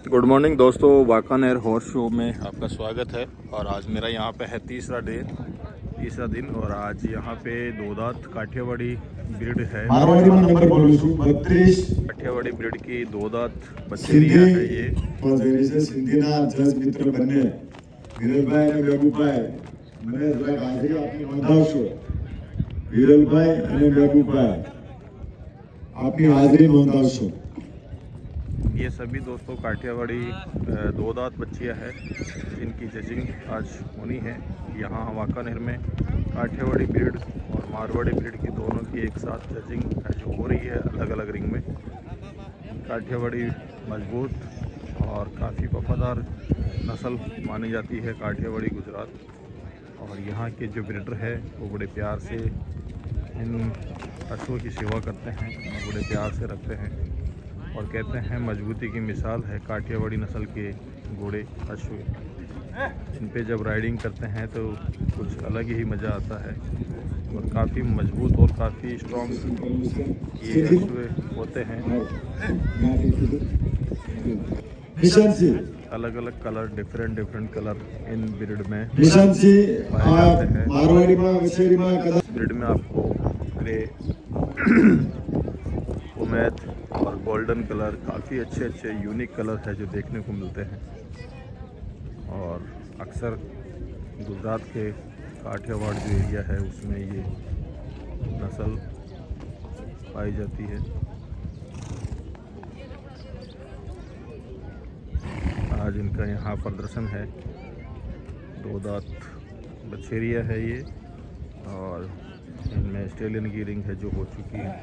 Good morning दोस्तों, Wankaner horse show में आपका स्वागत है। और आज मेरा यहाँ पे है तीसरा दिन और आज यहाँ पे दो दांत काठियावाड़ी ब्रीड है। काठियावाड़ी ब्रीड की दो दांत बछेरिया है ये। जज मित्र बने विरलभाई અને મેબુભાઈ મનેશભાઈ હાજરી આપની નોંધાવશો। વિરલભાઈ અને મેબુભાઈ આપની હાજરી નોંધાવશો। ये सभी दोस्तों काठियावाड़ी दो दांत बच्चियाँ हैं जिनकी जजिंग आज होनी है यहाँ वाकानेर में। काठियावाड़ी ब्रीड और मारवाड़ी ब्रीड की दोनों की एक साथ जजिंग जो हो रही है अलग अलग रिंग में। काठियावाड़ी मजबूत और काफ़ी वफादार नस्ल मानी जाती है काठियावाड़ी गुजरात। और यहाँ के जो ब्रीडर है वो बड़े प्यार से इन पशुओं की सेवा करते हैं, बड़े प्यार से रखते हैं और कहते हैं मजबूती की मिसाल है काठियावाड़ी नस्ल के घोड़े अश्व। इन पे जब राइडिंग करते हैं तो कुछ अलग ही मज़ा आता है और काफ़ी मजबूत और काफ़ी स्ट्रॉन्ग ये अश्व होते हैं। अलग अलग कलर, डिफरेंट कलर इन ब्रीड में पाए जाते हैं। ब्रीड में आपको ग्रे, उमेद और गोल्डन कलर काफ़ी अच्छे यूनिक कलर है जो देखने को मिलते हैं। और अक्सर गुजरात के काठियावाड़ जो एरिया है उसमें ये नस्ल पाई जाती है। आज इनका यहाँ प्रदर्शन है। दो दांत बछेरिया है ये और इनमें ऑस्ट्रेलियन की रिंग है जो हो चुकी है।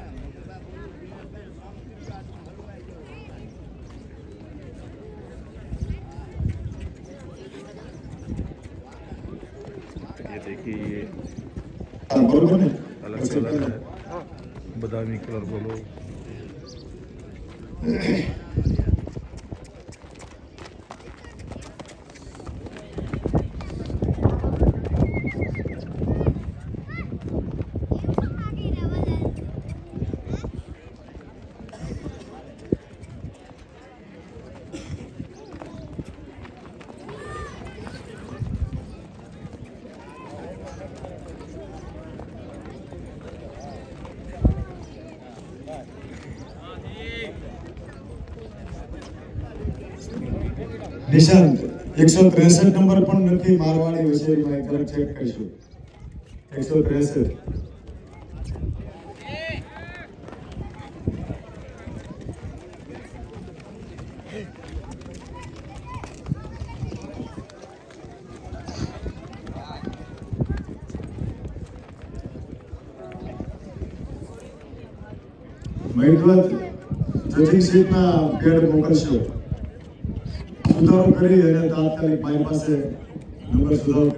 ये देखिए ये अलग कलर है, बादामी कलर बोलो। નિશાંત 163 નંબર પણ નથી મારવાડી વછેરીમાં એક વાર ચેક કરશું। 163 મહિન્દ્રત જજિંગ સીટના પેડ મોકલશો। સુધારો કરી અને તાત્કાલિક મારી પાસે નંબર સુધારો